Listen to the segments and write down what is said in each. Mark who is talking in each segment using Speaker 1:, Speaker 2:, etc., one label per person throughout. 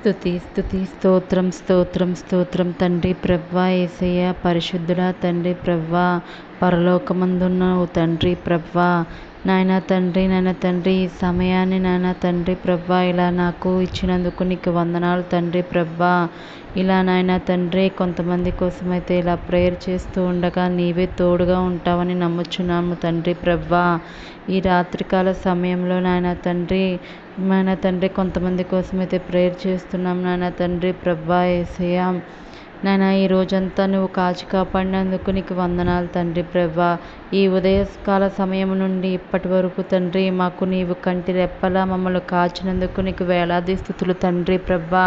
Speaker 1: స్తుతి స్తుతి స్తోత్రం స్తోత్రం స్తోత్రం తండ్రి ప్రవ్వా యేసయ్య పరిశుద్ధుడా తండ్రి ప్రవ్వా పరలోకమందున్నావు తండ్రి ప్రవ్వా నాయన తండ్రి ఈ సమయాన్ని నాయన తండ్రి ప్రవ్వా ఇలా నాకు ఇచ్చినందుకు నీకు వందనాలు తండ్రి ప్రవ్వా. ఇలా నాయన తండ్రి కొంతమంది కోసమైతే ఇలా ప్రేయర్ చేస్తూ ఉండగా నీవే తోడుగా ఉంటావని నమ్ముచున్నాము తండ్రి ప్రవ్వా. ఈ రాత్రికాల సమయంలో నాయన తండ్రి కొంతమంది కోసమైతే ప్రేయర్ చేస్తున్నాం నాయన తండ్రి ప్రవ్వా యేసయ్య. నాయన ఈ రోజంతా నువ్వు కాచి కాపాడినందుకు నీకు వందనాలు తండ్రి ప్రవ్వా. ఈ ఉదయకాల సమయం నుండి ఇప్పటి వరకు తండ్రి మాకు నీవు కంటి రెప్పలా మమ్మల్ని కాచినందుకు నీకు వేలాది స్తుతులు తండ్రి ప్రవ్వా.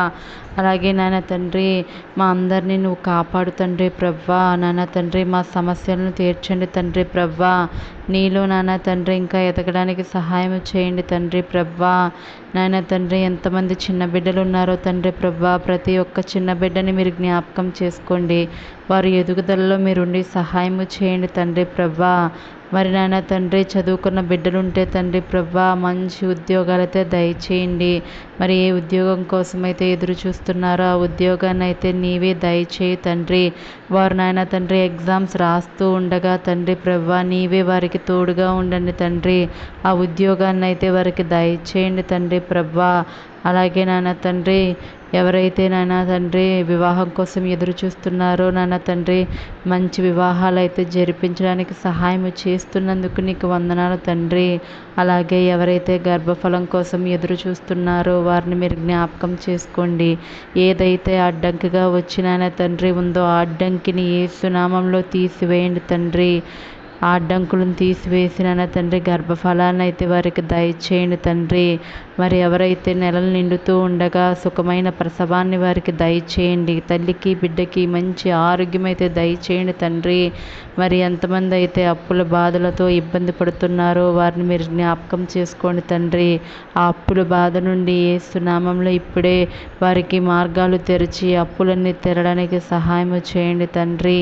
Speaker 1: అలాగే నాయన తండ్రి మా అందరినీ నువ్వు కాపాడు తండ్రి ప్రవ్వా. నాయన తండ్రి మా సమస్యలను తీర్చండి తండ్రి ప్రవ్వా. నీలో నాయన తండ్రి ఇంకా ఎదగడానికి సహాయం చేయండి తండ్రి ప్రవ్వా. నాయన తండ్రి ఎంతమంది చిన్న బిడ్డలు ఉన్నారో తండ్రి ప్రవ్వా, ప్రతి ఒక్క చిన్న బిడ్డని మీరు జ్ఞాపకం చేసుకోండి. వారి ఎదుగుదలలో మీరుండి సహాయము చేయండి తండ్రి ప్రవ్వా. మరి నాయన తండ్రి చదువుకున్న బిడ్డలుంటే తండ్రి ప్రవ్వా మంచి ఉద్యోగాలైతే దయచేయండి. మరి ఏ ఉద్యోగం కోసమైతే ఎదురు చూస్తున్నారో ఆ ఉద్యోగాన్ని అయితే నీవే దయచేయి తండ్రి. వారు నాయన తండ్రి ఎగ్జామ్స్ రాస్తూ ఉండగా తండ్రి ప్రవ్వా నీవే వారికి తోడుగా ఉండండి తండ్రి. ఆ ఉద్యోగాన్ని అయితే వారికి దయచేయండి తండ్రి ప్రవ్వా. అలాగే నాయన తండ్రి ఎవరైతే నాయన తండ్రి వివాహం కోసం ఎదురు చూస్తున్నారో నాయన తండ్రి మంచి వివాహాలు అయితే జరిపించడానికి సహాయం చేస్తున్నందుకు నీకు వందనాలు తండ్రి. అలాగే ఎవరైతే గర్భఫలం కోసం ఎదురు చూస్తున్నారో వారిని మీరు జ్ఞాపకం చేసుకోండి. ఏదైతే అడ్డంకిగా వచ్చిన తండ్రి ఉందో ఆ అడ్డంకిని యేసు నామంలో తీసివేయండి తండ్రి. ఆ అడ్డంకులను తీసివేసిన తండ్రి గర్భఫలాన్ని అయితే వారికి దయచేయండి తండ్రి. మరి ఎవరైతే నెలలు నిండుతూ ఉండగా సుఖమైన ప్రసవాన్ని వారికి దయచేయండి. తల్లికి బిడ్డకి మంచి ఆరోగ్యం అయితే దయచేయండి తండ్రి. మరి ఎంతమంది అయితే అప్పుల బాధలతో ఇబ్బంది పడుతున్నారో వారిని మీరు జ్ఞాపకం చేసుకోండి తండ్రి. ఆ అప్పుల బాధ నుండి యేసు నామంలో ఇప్పుడే వారికి మార్గాలు తెరిచి అప్పులన్నీ తెరడానికి సహాయం చేయండి తండ్రి.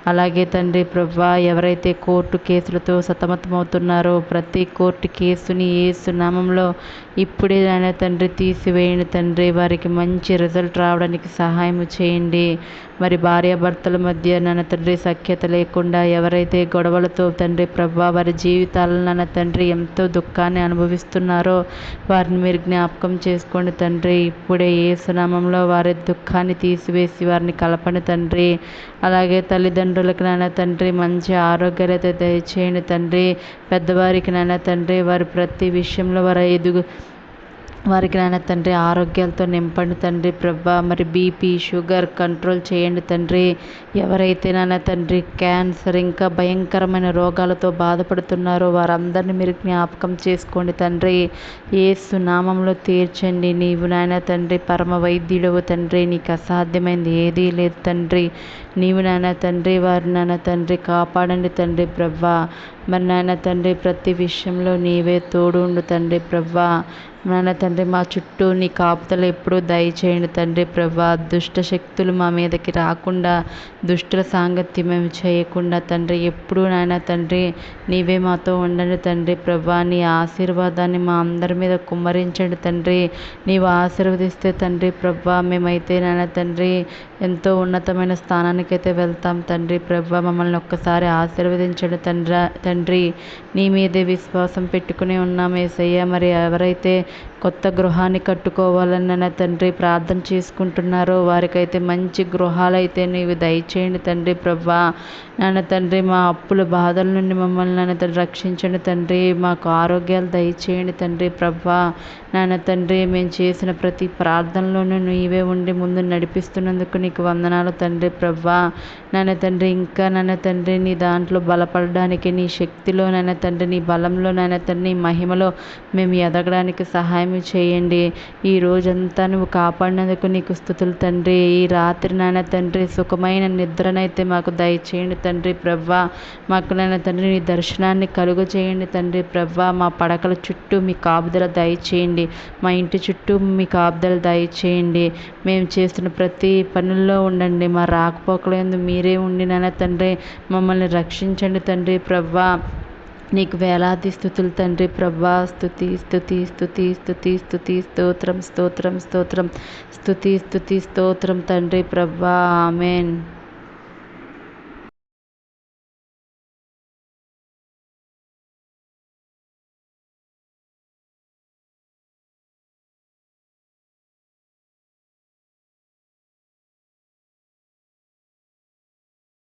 Speaker 1: అలాగే తండ్రి ప్రవ్వా ఎవరైతే కోర్టు కేసులతో సతమతమవుతున్నారో ప్రతి కోర్టు కేసుని యేసు నామంలో ఇప్పుడే నాయన తండ్రి తీసివేయండి తండ్రి. వారికి మంచి రిజల్ట్ రావడానికి సహాయం చేయండి. మరి భార్యాభర్తల మధ్య నాన్న తండ్రి సఖ్యత లేకుండా ఎవరైతే గొడవలతో తండ్రి ప్రవ్వా వారి జీవితాలను నాన్న తండ్రి ఎంతో దుఃఖాన్ని అనుభవిస్తున్నారో వారిని మీరు జ్ఞాపకం చేసుకోండి తండ్రి. ఇప్పుడే యేసు నామంలో వారి దుఃఖాన్ని తీసివేసి వారిని కలపండి తండ్రి. అలాగే తల్లిదండ్రులకు నాన్న తండ్రి మంచి ఆరోగ్యాలు అయితే దయచేయండి తండ్రి. పెద్దవారికి నాన్న తండ్రి వారి ప్రతి విషయంలో వారికి నాయన తండ్రి ఆరోగ్యాలతో నింపండి తండ్రి ప్రవ్వా. మరి బీపీ షుగర్ కంట్రోల్ చేయండి తండ్రి. ఎవరైతే నాయన తండ్రి క్యాన్సర్ ఇంకా భయంకరమైన రోగాలతో బాధపడుతున్నారో వారందరినీ మీరు జ్ఞాపకం చేసుకోండి తండ్రి. యేసు నామంలో తీర్చండి. నీవు నాయన తండ్రి పరమ వైద్యుడవు తండ్రి. నీకు అసాధ్యమైంది ఏదీ లేదు తండ్రి. నీవు నాయన తండ్రి వారి నాయన తండ్రి కాపాడండి తండ్రి ప్రవ్వా. మరి నాయన తండ్రి ప్రతి విషయంలో నీవే తోడు ఉండు తండ్రి ప్రవ్వా. నాయన తండ్రి మా చుట్టూ నీ కాపుదలు ఎప్పుడూ దయచేయండి తండ్రి ప్రవ్వా. దుష్ట శక్తులు మా మీదకి రాకుండా దుష్టుల సాంగత్యం మేము చేయకుండా తండ్రి ఎప్పుడూ నాయన తండ్రి నీవే మాతో ఉండండి తండ్రి ప్రవ్వా. నీ ఆశీర్వాదాన్ని మా అందరి మీద కుమ్మరించండి తండ్రి. నీవు ఆశీర్వదిస్తే తండ్రి ప్రవ్వా మేమైతే నాయన తండ్రి ఎంతో ఉన్నతమైన స్థానానికైతే వెళ్తాం తండ్రి ప్రవ్వా. మమ్మల్ని ఒక్కసారి ఆశీర్వదించండి తండ్రి. నీ మీదే విశ్వాసం పెట్టుకుని ఉన్నాం యేసయ్య. మరి ఎవరైతే కొత్త గృహాన్ని కట్టుకోవాలని తండ్రి ప్రార్థన చేసుకుంటున్నారో వారికైతే మంచి గృహాలైతే నీవు దయచేయండి తండ్రి ప్రవ్వా. నాన్న తండ్రి మా అప్పుల బాధల నుండి మమ్మల్ని నాన్న తండ్రి రక్షించండి తండ్రి. మాకు ఆరోగ్యాలు దయచేయండి తండ్రి ప్రవ్వా. నాన్న తండ్రి మేము చేసిన ప్రతి ప్రార్థనలోనూ నీవే ఉండి ముందు నడిపిస్తున్నందుకు నీకు వందనాలు తండ్రి ప్రవ్వా. నాన్న తండ్రి ఇంకా నాన్న తండ్రి నీ దాంట్లో బలపడడానికి నీ శక్తిలో నాన్న తండ్రి నీ బలంలో నాన్న తండ్రి నీ మహిమలో మేము ఎదగడానికి సహాయం చేయండి. ఈ రోజంతా నువ్వు కాపాడినందుకు నీకు స్తుతులు తండ్రి. ఈ రాత్రి నాన్న తండ్రి సుఖమైన నిద్రనైతే మాకు దయచేయండి తండ్రి ప్రవ్వా. మాకు నాన్న తండ్రి నీ దర్శనాన్ని కలుగు చేయండి తండ్రి ప్రవ్వా. మా పడకల చుట్టూ మీ కాపుదల దయచేయండి. మా ఇంటి చుట్టూ మీ కాపుదల దయచేయండి. మేము చేస్తున్న ప్రతి పనుల్లో ఉండండి. మా రాకపోకలందు మీరే ఉండి నాన్న తండ్రి మమ్మల్ని రక్షించండి తండ్రి ప్రవ్వా. నీకు వేలాది స్థుతులు తండ్రి ప్రభా. స్థుతి స్థుతి స్థుతి స్థుతి స్థుతి స్తోత్రం స్తోత్రం స్తోత్రం స్థుతి స్థుతి స్తోత్రం తండ్రి ప్రభా. ఆమెన్.